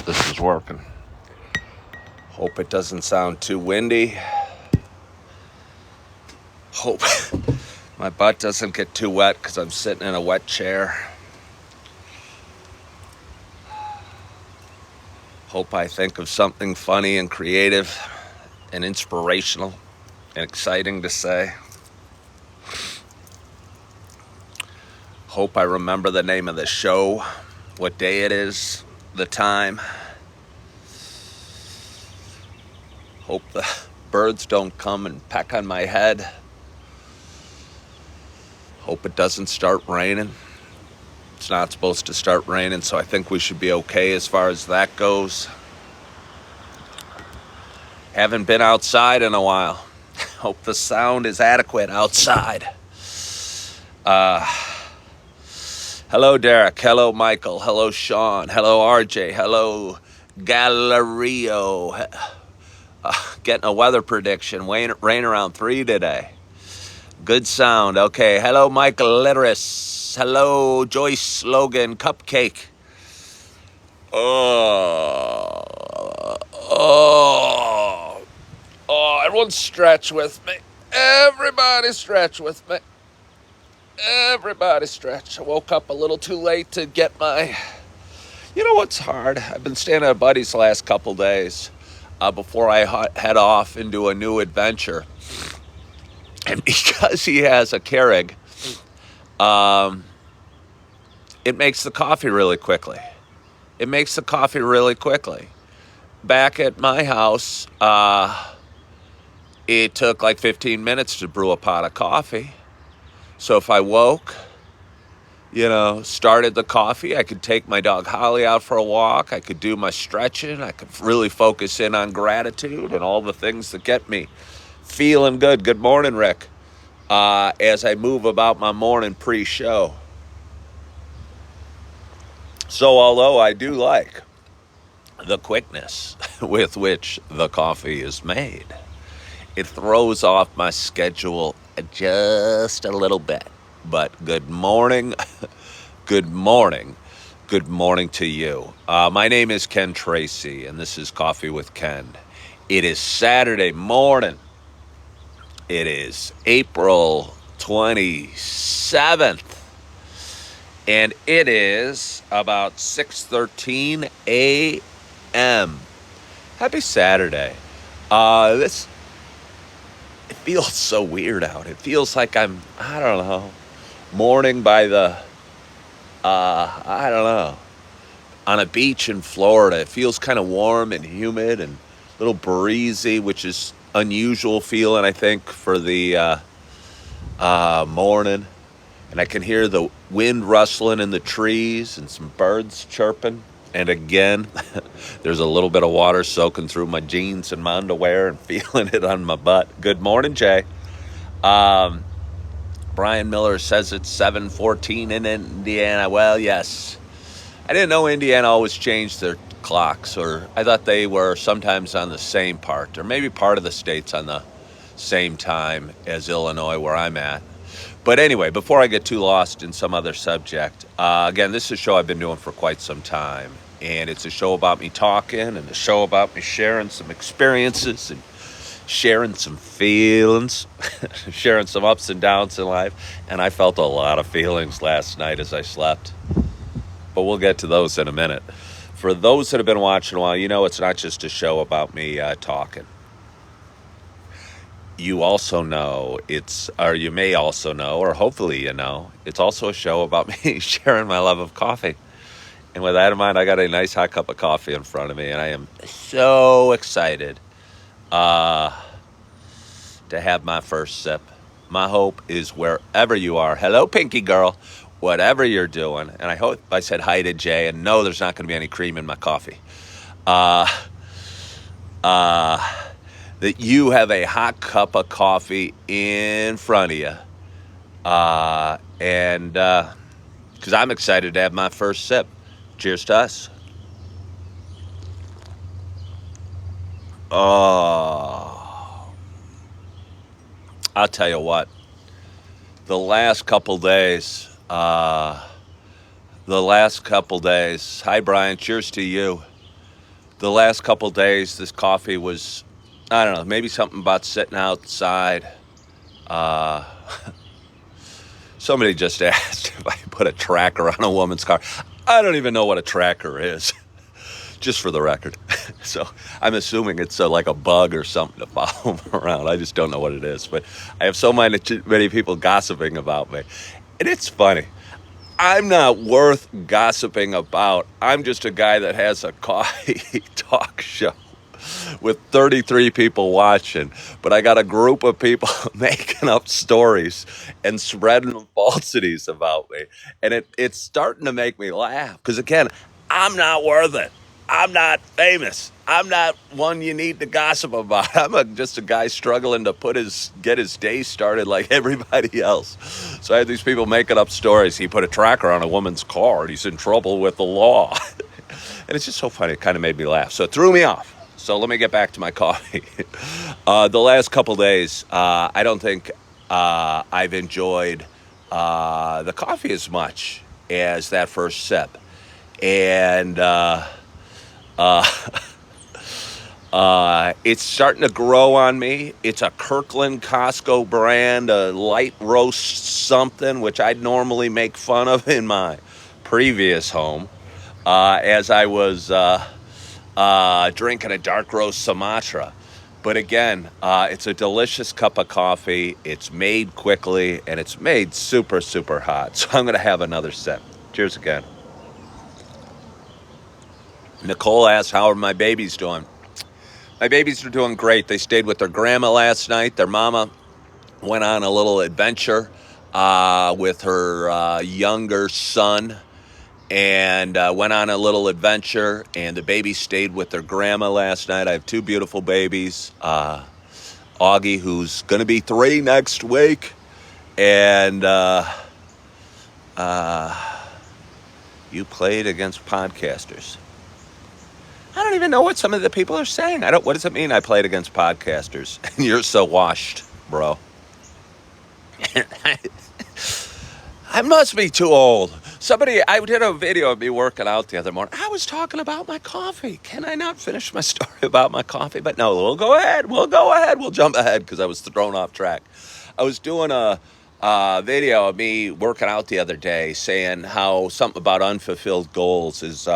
this is working. Hope it doesn't sound too windy. Hope my butt doesn't get too wet because I'm sitting in a wet chair. Hope I think of something funny and creative and inspirational and exciting to say. Hope I remember the name of the show, what day it is, the time. Hope the birds don't come and peck on my head. Hope it doesn't start raining. It's not supposed to start raining, so I think we should be okay as far as that goes. Haven't been outside in a while. Hope the sound is adequate outside. Hello, Derek. Hello, Michael. Hello, Sean. Hello, RJ. Hello, Gallerio. Getting a weather prediction. Rain around 3 today. Good sound. Okay. Hello, Michael Litteris. Hello, Joyce Logan Cupcake. Everyone stretch with me. Everybody stretch with me. Everybody stretch. I woke up a little too late to get my... You know what's hard? I've been staying at a buddy's the last couple days before I head off into a new adventure. And because he has a Keurig, it makes the coffee really quickly. Back at my house, it took like 15 minutes to brew a pot of coffee. So if I woke, started the coffee, I could take my dog Holly out for a walk, I could do my stretching, I could really focus in on gratitude and all the things that get me feeling good. Good morning, Rick. As I move about my morning pre-show. So although I do like the quickness with which the coffee is made, it throws off my schedule just a little bit. But good morning. Good morning to you. My name is Ken Tracy, and this is Coffee with Ken. It is Saturday morning. It is April 27th, and it is about 6:13 a.m. Happy Saturday. It feels so weird out. It feels like I'm, morning by the, on a beach in Florida. It feels kind of warm and humid and a little breezy, which is unusual feeling, I think, for the morning. And I can hear the wind rustling in the trees and some birds chirping. And again, there's a little bit of water soaking through my jeans and my underwear and feeling it on my butt. Good morning, Jay. Brian Miller says it's 7:14 in Indiana. Well, yes. I didn't know Indiana always changed their clocks, or I thought they were sometimes on the same part, or maybe part of the state's on the same time as Illinois, where I'm at. But anyway, before I get too lost in some other subject, again, this is a show I've been doing for quite some time. And it's a show about me talking and a show about me sharing some experiences and sharing some feelings, sharing some ups and downs in life. And I felt a lot of feelings last night as I slept. But we'll get to those in a minute. For those that have been watching a while, it's not just a show about me talking. You also know you may also know, or hopefully you know, it's also a show about me sharing my love of coffee. And with that in mind, I got a nice hot cup of coffee in front of me, and I am so excited to have my first sip. My hope is wherever you are, hello, Pinky Girl, whatever you're doing, and I hope I said hi to Jay, and no, there's not going to be any cream in my coffee. That you have a hot cup of coffee in front of you. And because I'm excited to have my first sip. Cheers to us. Oh, I'll tell you what. The last couple days, hi Brian, cheers to you. The last couple days, this coffee was, I don't know, maybe something about sitting outside. Uh, Somebody just asked if I put a tracker on a woman's car. I don't even know what a tracker is, just for the record. So I'm assuming it's like a bug or something to follow them around. I just don't know what it is. But I have so many people gossiping about me. And it's funny. I'm not worth gossiping about. I'm just a guy that has a coffee talk show with 33 people watching, but I got a group of people making up stories and spreading falsities about me. And it's starting to make me laugh because, again, I'm not worth it. I'm not famous. I'm not one you need to gossip about. Just a guy struggling to get his day started like everybody else. So I had these people making up stories. He put a tracker on a woman's car and he's in trouble with the law. And it's just so funny. It kind of made me laugh. So it threw me off. So let me get back to my coffee. The last couple days, I don't think I've enjoyed the coffee as much as that first sip. And it's starting to grow on me. It's a Kirkland Costco brand, a light roast something, which I'd normally make fun of in my previous home, as I was drinking a dark roast Sumatra. But again, it's a delicious cup of coffee. It's made quickly, and it's made super, super hot. So I'm going to have another sip. Cheers again. Nicole asked, how are my babies doing? My babies are doing great. They stayed with their grandma last night. Their mama went on a little adventure with her younger son and went on a little adventure. And the babies stayed with their grandma last night. I have two beautiful babies. Augie, who's going to be 3 next week. And you played against podcasters. I don't even know what some of the people are saying. What does it mean I played against podcasters? And you're so washed, bro. I must be too old. I did a video of me working out the other morning. I was talking about my coffee. Can I not finish my story about my coffee? But no, we'll go ahead. We'll jump ahead because I was thrown off track. I was doing a video of me working out the other day saying how something about unfulfilled goals is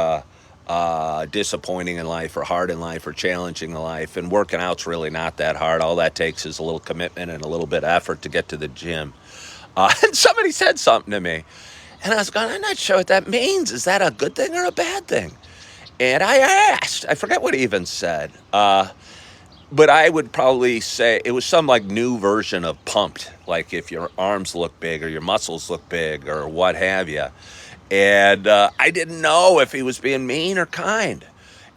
disappointing in life or hard in life or challenging in life. And working out's really not that hard. All that takes is a little commitment and a little bit of effort to get to the gym. And somebody said something to me. And I was going, I'm not sure what that means. Is that a good thing or a bad thing? And I asked. I forget what he even said. But I would probably say it was some like new version of pumped. Like if your arms look big or your muscles look big or what have you. And I didn't know if he was being mean or kind.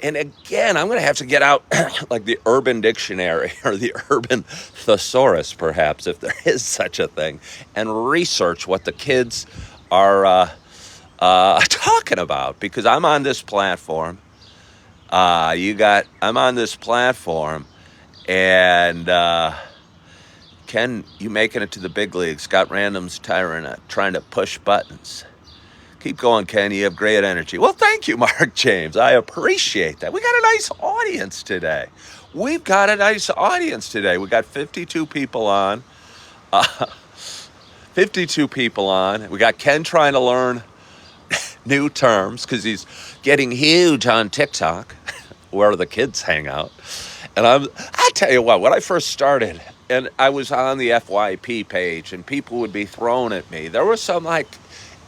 And again, I'm going to have to get out like the Urban Dictionary or the Urban Thesaurus, perhaps, if there is such a thing, and research what the kids are talking about. Because I'm on this platform. I'm on this platform, and Ken, you making it to the big leagues. Got randoms trying to push buttons. Keep going, Ken. You have great energy. Well, thank you, Mark James. I appreciate that. We got a nice audience today. We got 52 people on. 52 people on. We got Ken trying to learn new terms because he's getting huge on TikTok, where the kids hang out. And I tell you what, when I first started, and I was on the FYP page, and people would be thrown at me. There were some like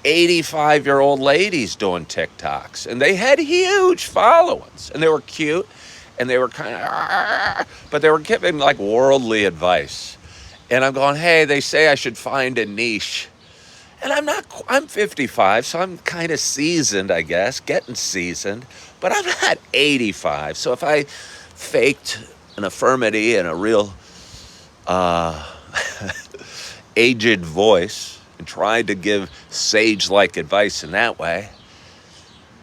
85-year-old ladies doing TikToks, and they had huge followings, and they were cute, and they were kind of, but they were giving like worldly advice. And I'm going, hey, they say I should find a niche. And I'm 55, so I'm kind of seasoned, I guess, getting seasoned, but I'm not 85. So if I faked an affirmity and a real aged voice, and tried to give sage-like advice in that way,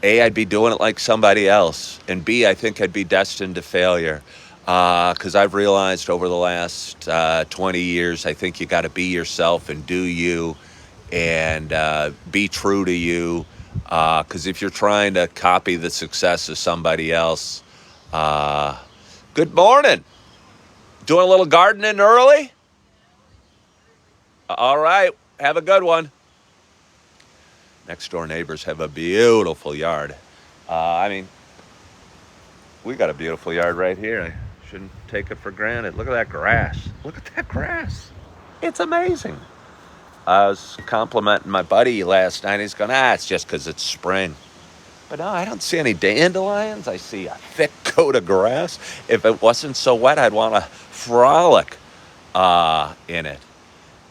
A, I'd be doing it like somebody else, and B, I think I'd be destined to failure. Because I've realized over the last 20 years, I think you got to be yourself and do you, and be true to you. Because if you're trying to copy the success of somebody else, Uh, Good morning. Doing a little gardening early? All right. Have a good one. Next door neighbors have a beautiful yard. I mean, we got a beautiful yard right here. I shouldn't take it for granted. Look at that grass. Look at that grass. It's amazing. I was complimenting my buddy last night. He's going, it's just because it's spring. But no, I don't see any dandelions. I see a thick coat of grass. If it wasn't so wet, I'd want to frolic in it.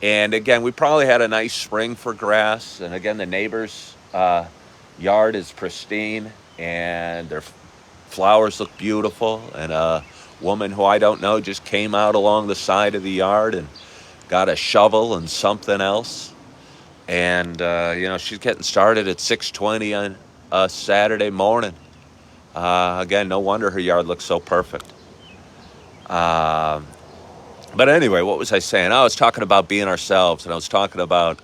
And again, we probably had a nice spring for grass. And again, the neighbor's yard is pristine, and their flowers look beautiful. And a woman who I don't know just came out along the side of the yard and got a shovel and something else. And she's getting started at 6:20 on a Saturday morning. Again, no wonder her yard looks so perfect. But anyway, what was I saying? I was talking about being ourselves, and I was talking about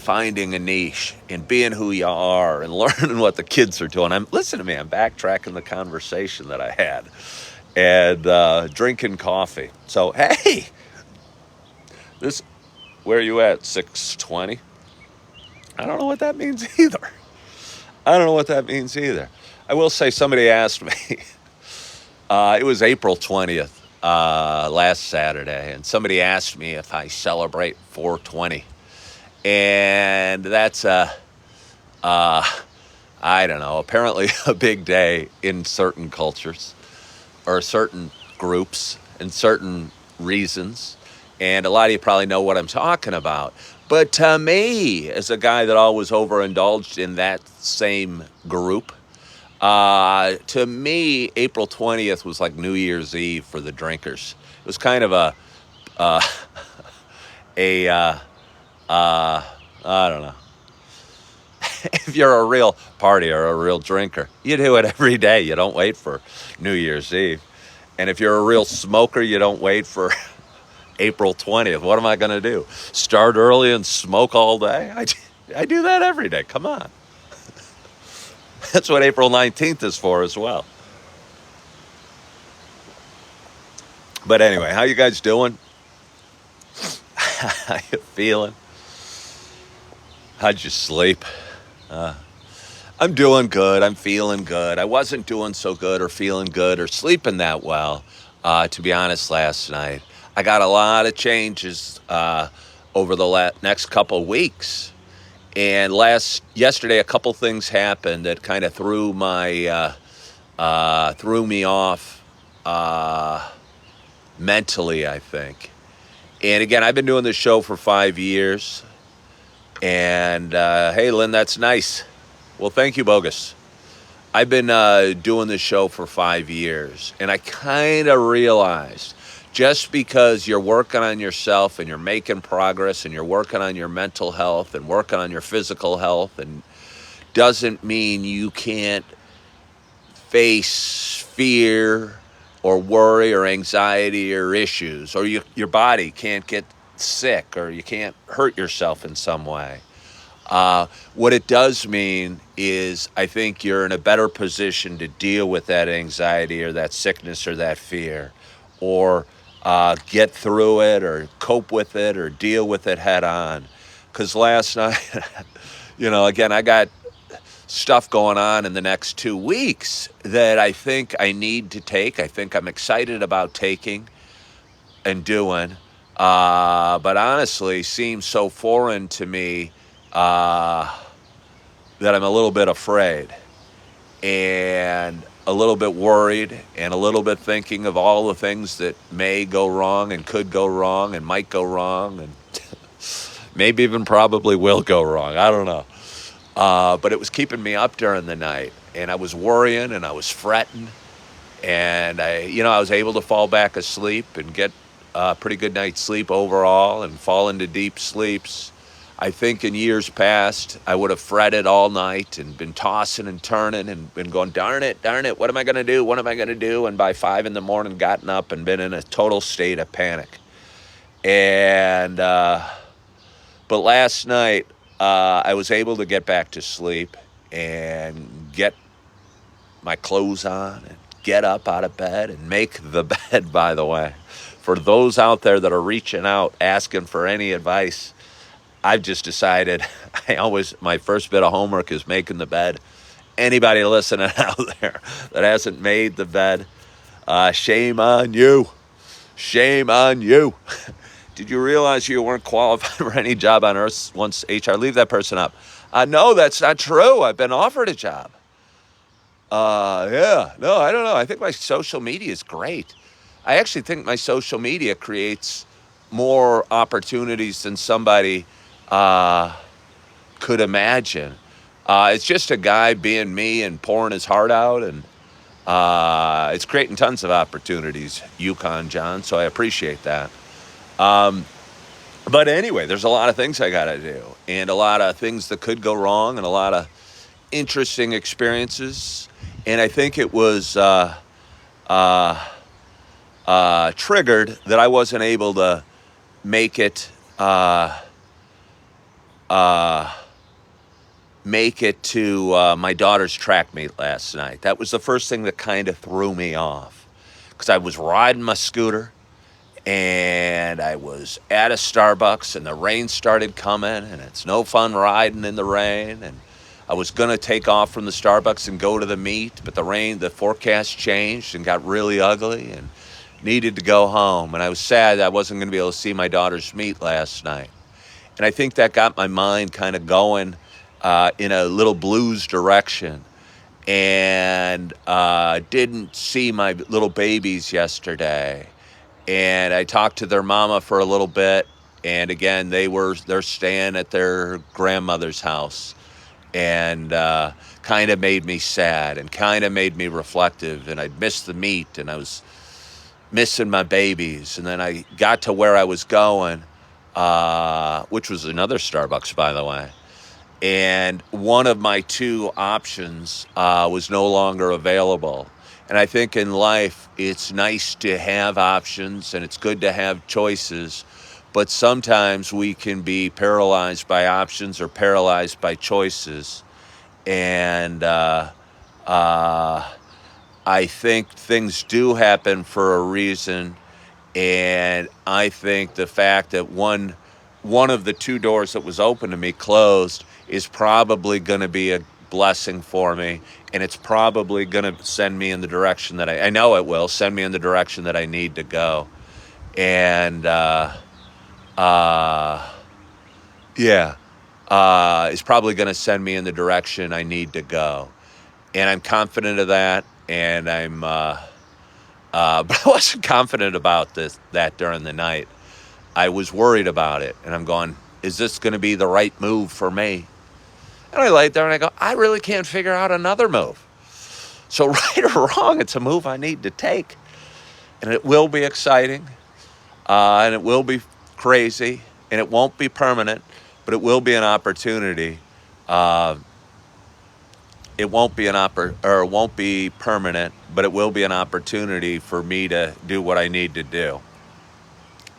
finding a niche and being who you are and learning what the kids are doing. Listen to me. I'm backtracking the conversation that I had and drinking coffee. So hey, where are you at? 6:20. I don't know what that means either. I will say somebody asked me. It was April 20th last Saturday, and somebody asked me if I celebrate 420. And that's I don't know, apparently a big day in certain cultures or certain groups and certain reasons. And a lot of you probably know what I'm talking about. But to me, as a guy that always overindulged in that same group, to me, April 20th was like New Year's Eve for the drinkers. It was kind of uh, a I don't know. If you're a real partier or a real drinker, you do it every day. You don't wait for New Year's Eve. And if you're a real smoker, you don't wait for April 20th. What am I going to do? Start early and smoke all day? I do that every day. Come on. That's what April 19th is for as well. But anyway, how you guys doing? How you feeling? How'd you sleep? I'm doing good. I'm feeling good. I wasn't doing so good or feeling good or sleeping that well, to be honest, last night. I got a lot of changes over the next couple weeks. And yesterday, a couple things happened that kind of threw me off mentally, I think. And again, I've been doing this show for 5 years. And hey, Lynn, that's nice. Well, thank you, Bogus. I've been doing this show for 5 years, and I kind of realized just because you're working on yourself and you're making progress and you're working on your mental health and working on your physical health, and doesn't mean you can't face fear or worry or anxiety or issues, or your body can't get sick or you can't hurt yourself in some way. What it does mean is I think you're in a better position to deal with that anxiety or that sickness or that fear, or get through it or cope with it or deal with it head on. Because last night, again, I got stuff going on in the next 2 weeks that I think I need to take. I think I'm excited about taking and doing, but honestly seems so foreign to me that I'm a little bit afraid and a little bit worried and a little bit thinking of all the things that may go wrong and could go wrong and might go wrong and maybe even probably will go wrong. I don't know. But it was keeping me up during the night, and I was worrying and I was fretting, and I was able to fall back asleep and get a pretty good night's sleep overall and fall into deep sleeps. I think in years past, I would have fretted all night and been tossing and turning and been going, darn it, what am I going to do? What am I going to do? And by 5 a.m, gotten up and been in a total state of panic. And, but last night, I was able to get back to sleep and get my clothes on and get up out of bed and make the bed, by the way. For those out there that are reaching out, asking for any advice, I've just decided my first bit of homework is making the bed. Anybody listening out there that hasn't made the bed, shame on you. Shame on you. Did you realize you weren't qualified for any job on earth once HR? Leave that person up. No, that's not true. I've been offered a job. Yeah. No, I don't know. I think my social media is great. I actually think my social media creates more opportunities than somebody could imagine. It's just a guy being me and pouring his heart out, and it's creating tons of opportunities, Yukon John, so I appreciate that. But anyway, there's a lot of things I got to do, and a lot of things that could go wrong, and a lot of interesting experiences. And I think it was triggered that I wasn't able to make it to my daughter's track meet last night. That was the first thing that kind of threw me off, because I was riding my scooter and I was at a Starbucks and the rain started coming, and it's no fun riding in the rain. And I was going to take off from the Starbucks and go to the meet, but the forecast changed and got really ugly and needed to go home. And I was sad I wasn't going to be able to see my daughter's meet last night. And I think that got my mind kind of going in a little blues direction. And didn't see my little babies yesterday. And I talked to their mama for a little bit. And again, they're staying at their grandmother's house. And kind of made me sad and kind of made me reflective. And I'd missed the meet, and I was missing my babies. And then I got to where I was going, which was another Starbucks, by the way. And one of my two options was no longer available. And I think in life, it's nice to have options and it's good to have choices. But sometimes we can be paralyzed by options or paralyzed by choices. And I think things do happen for a reason. And I think the fact that one of the two doors that was open to me closed is probably going to be a blessing for me. And it's probably going to send me in the direction that I know it will send me in the direction that I need to go. And it's probably going to send me in the direction I need to go. And I'm confident of that. And but I wasn't confident about that during the night. I was worried about it. And I'm going, is this going to be the right move for me? And I laid there and I go, I really can't figure out another move. So right or wrong, it's a move I need to take. And it will be exciting. And it will be crazy. And it won't be permanent. But it will be an opportunity. It won't be permanent, but it will be an opportunity for me to do what I need to do.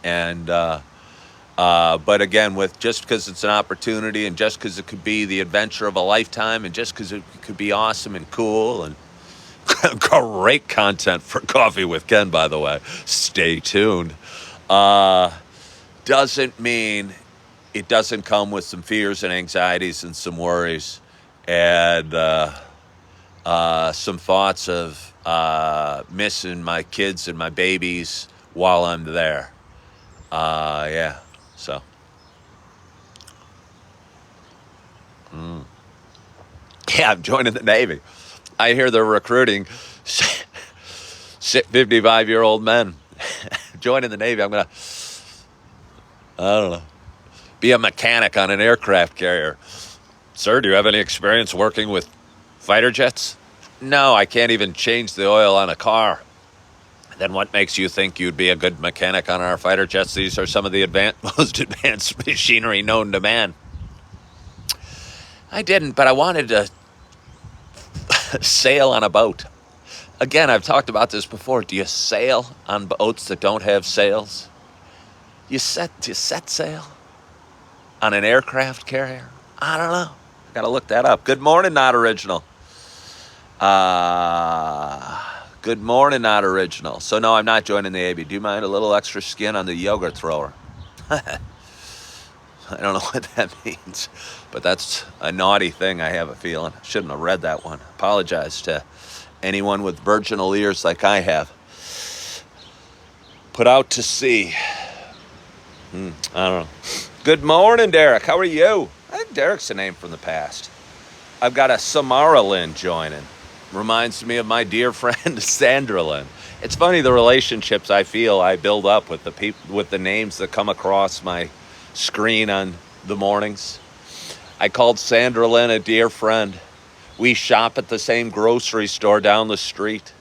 And but again, just because it's an opportunity, and just because it could be the adventure of a lifetime, and just because it could be awesome and cool and great content for Coffee with Ken, by the way, stay tuned, doesn't mean it doesn't come with some fears and anxieties and some worries and some thoughts of missing my kids and my babies while I'm there. So. Yeah, I'm joining the Navy. I hear they're recruiting 55-year-old men. Joining the Navy, I don't know, be a mechanic on an aircraft carrier. Sir, do you have any experience working with fighter jets? No, I can't even change the oil on a car. Then what makes you think you'd be a good mechanic on our fighter jets? These are some of the most advanced machinery known to man. I didn't, but I wanted to sail on a boat. Again, I've talked about this before. Do you sail on boats that don't have sails? Do you set sail on an aircraft carrier? I don't know. I got to look that up. Good morning, Not Original. Good morning, not original. So no, I'm not joining the AB. Do you mind a little extra skin on the yogurt thrower? I don't know what that means, but that's a naughty thing, I have a feeling. Shouldn't have read that one. Apologize to anyone with virginal ears like I have. Put out to sea. I don't know. Good morning, Derek. How are you? I think Derek's a name from the past. I've got a Samara Lynn joining. Reminds me of my dear friend Sandra Lynn. It's funny the relationships I feel I build up with the people, with the names that come across my screen on the mornings. I called Sandra Lynn a dear friend. We shop at the same grocery store down the street.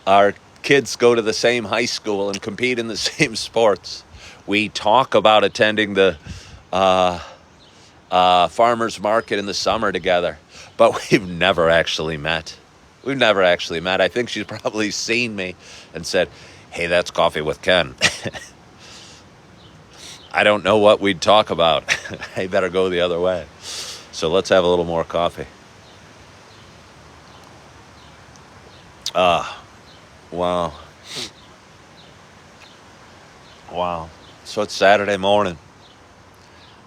Our kids go to the same high school and compete in the same sports. We talk about attending the farmer's market in the summer together, but we've never actually met. I think she's probably seen me and said, hey, that's Coffee with Ken. I don't know what we'd talk about. I better go the other way. So let's have a little more coffee. Wow. So it's Saturday morning.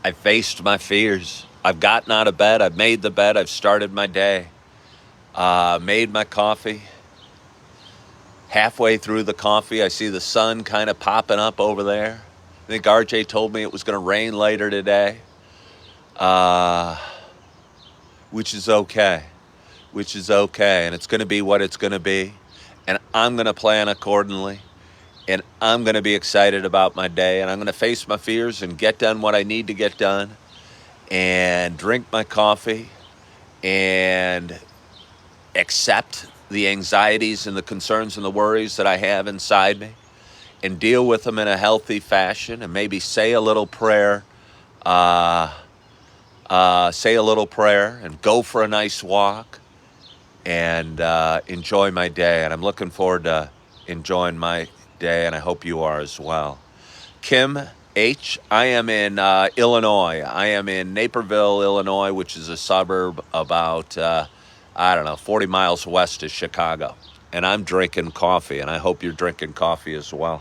I faced my fears. I've gotten out of bed. I've made the bed. I've started my day. Made my coffee. Halfway through the coffee, I see the sun kind of popping up over there. I think RJ told me it was going to rain later today, which is okay. And it's going to be what it's going to be. And I'm going to plan accordingly. And I'm going to be excited about my day. And I'm going to face my fears and get done what I need to get done. And drink my coffee. And accept the anxieties and the concerns and the worries that I have inside me. And deal with them in a healthy fashion. And maybe say a little prayer. And go for a nice walk. And enjoy my day. And I'm looking forward to enjoying my day, and I hope you are as well. Kim H., I am in Illinois. I am in Naperville, Illinois, which is a suburb about, 40 miles west of Chicago. And I'm drinking coffee, and I hope you're drinking coffee as well.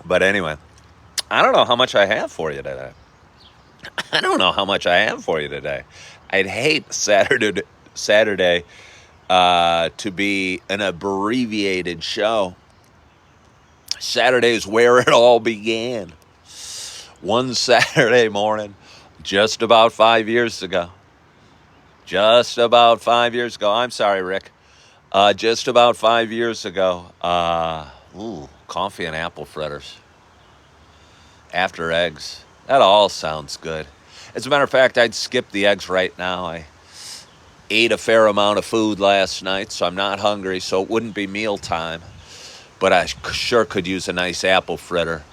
But anyway, I don't know how much I have for you today. I'd hate Saturday to be an abbreviated show. Saturday is where it all began. One Saturday morning, just about 5 years ago. I'm sorry, Rick. Just about 5 years ago. Coffee and apple fritters. After eggs. That all sounds good. As a matter of fact, I'd skip the eggs right now. I ate a fair amount of food last night, so I'm not hungry, so it wouldn't be mealtime. But I sure could use a nice apple fritter.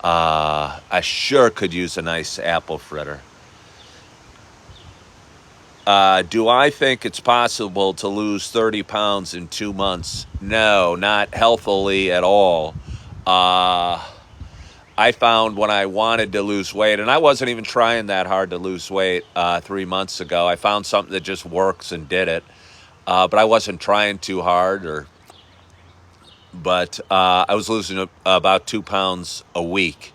Do I think it's possible to lose 30 pounds in 2 months? No, not healthily at all. I found when I wanted to lose weight, and I wasn't even trying that hard to lose weight 3 months ago. I found something that just works and did it. But I wasn't trying too hard. But I was losing about 2 pounds a week.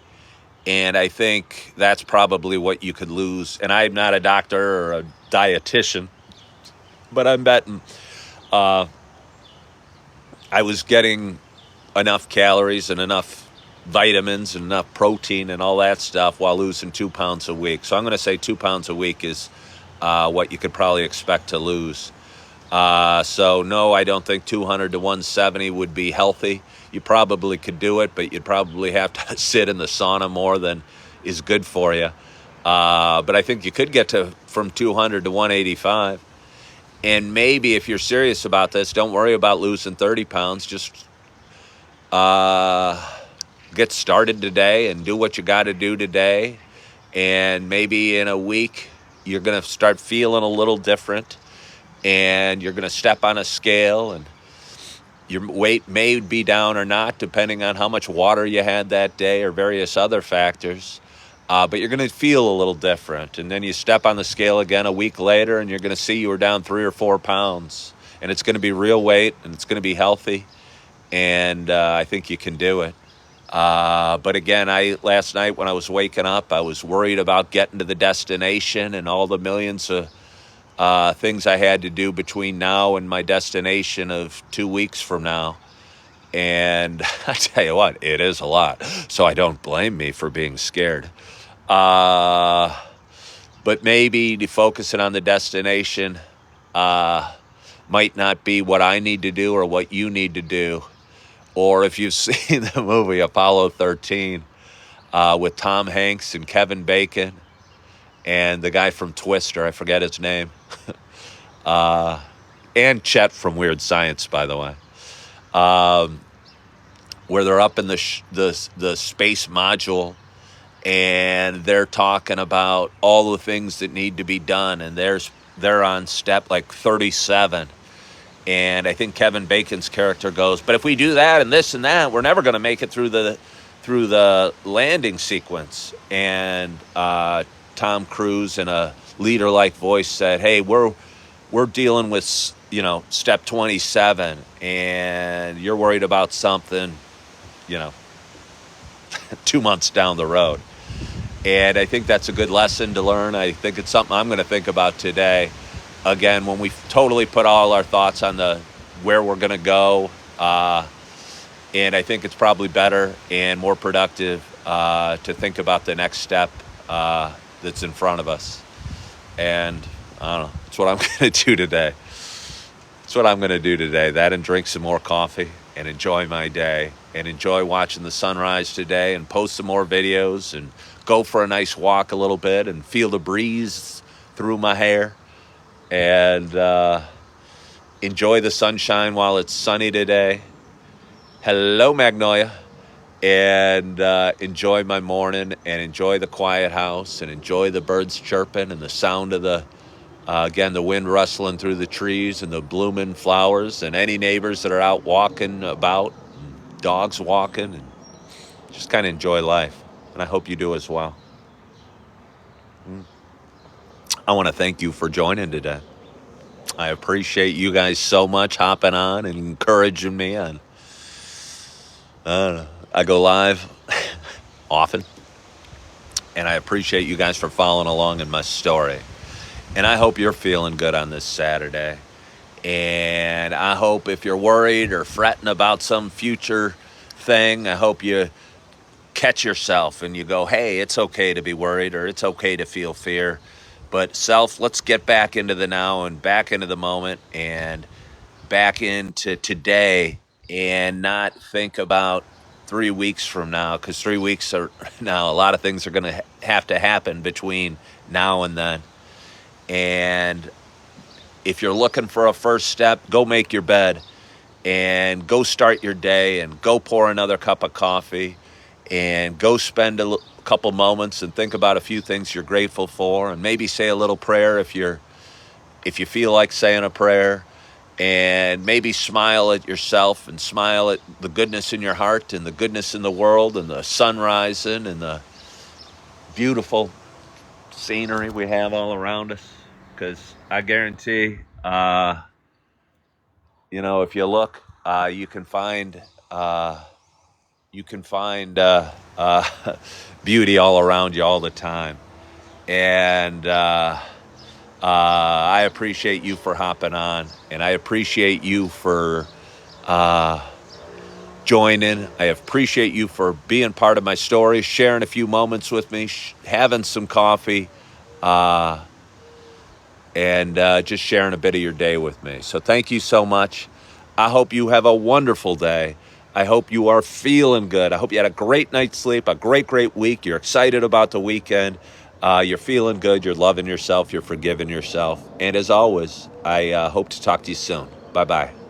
And I think that's probably what you could lose. And I'm not a doctor or a dietitian, but I'm betting I was getting enough calories and enough vitamins and enough protein and all that stuff while losing 2 pounds a week. So I'm going to say 2 pounds a week is what you could probably expect to lose. So no, I don't think 200 to 170 would be healthy. You probably could do it, but you'd probably have to sit in the sauna more than is good for you. But I think you could get from 200 to 185. And maybe if you're serious about this, don't worry about losing 30 pounds. Just get started today and do what you got to do today. And maybe in a week, you're going to start feeling a little different. And you're going to step on a scale, and your weight may be down or not, depending on how much water you had that day or various other factors. but you're going to feel a little different. And then you step on the scale again a week later, and you're going to see you were down 3 or 4 pounds. And it's going to be real weight, and it's going to be healthy. And I think you can do it. But again, last night when I was waking up, I was worried about getting to the destination and all the millions of things I had to do between now and my destination of 2 weeks from now. And I tell you what, it is a lot. So I don't blame me for being scared. But maybe focusing on the destination might not be what I need to do or what you need to do. Or if you've seen the movie Apollo 13 with Tom Hanks and Kevin Bacon and the guy from Twister, I forget his name, and Chet from Weird Science, by the way, where they're up in the space module and they're talking about all the things that need to be done, and they're on step like 37. And I think Kevin Bacon's character goes, but if we do that and this and that, we're never going to make it through the landing sequence. And Tom Cruise, in a leader-like voice, said, "Hey, we're dealing with step 27, and you're worried about something 2 months down the road." And I think that's a good lesson to learn. I think it's something I'm going to think about today. Again, when we totally put all our thoughts on where we're going to go, and I think it's probably better and more productive to think about the next step that's in front of us. And I don't know, that's what I'm going to do today. That's what I'm going to do today. That and drink some more coffee and enjoy my day and enjoy watching the sunrise today and post some more videos and go for a nice walk a little bit and feel the breeze through my hair. And enjoy the sunshine while it's sunny today. Hello, Magnolia. And enjoy my morning and enjoy the quiet house and enjoy the birds chirping and the sound of the wind rustling through the trees and the blooming flowers and any neighbors that are out walking about, and dogs walking, and just kind of enjoy life. And I hope you do as well. I want to thank you for joining today. I appreciate you guys so much hopping on and encouraging me. I don't know, I go live often, and I appreciate you guys for following along in my story. And I hope you're feeling good on this Saturday. And I hope if you're worried or fretting about some future thing, I hope you catch yourself and you go, hey, it's okay to be worried, or it's okay to feel fear. But let's get back into the now and back into the moment and back into today and not think about 3 weeks from now, because 3 weeks are now, a lot of things are going to have to happen between now and then. And if you're looking for a first step, go make your bed and go start your day and go pour another cup of coffee and go spend a couple moments and think about a few things you're grateful for, and maybe say a little prayer if you feel like saying a prayer, and maybe smile at yourself and smile at the goodness in your heart and the goodness in the world and the sun rising and the beautiful scenery we have all around us. Because I guarantee, if you look, you can find beauty all around you all the time. And I appreciate you for hopping on, and I appreciate you for joining. I appreciate you for being part of my story, sharing a few moments with me, having some coffee, and just sharing a bit of your day with me. So thank you so much. I hope you have a wonderful day. I hope you are feeling good. I hope you had a great night's sleep, a great week. You're excited about the weekend. You're feeling good. You're loving yourself. You're forgiving yourself. And as always, I hope to talk to you soon. Bye-bye.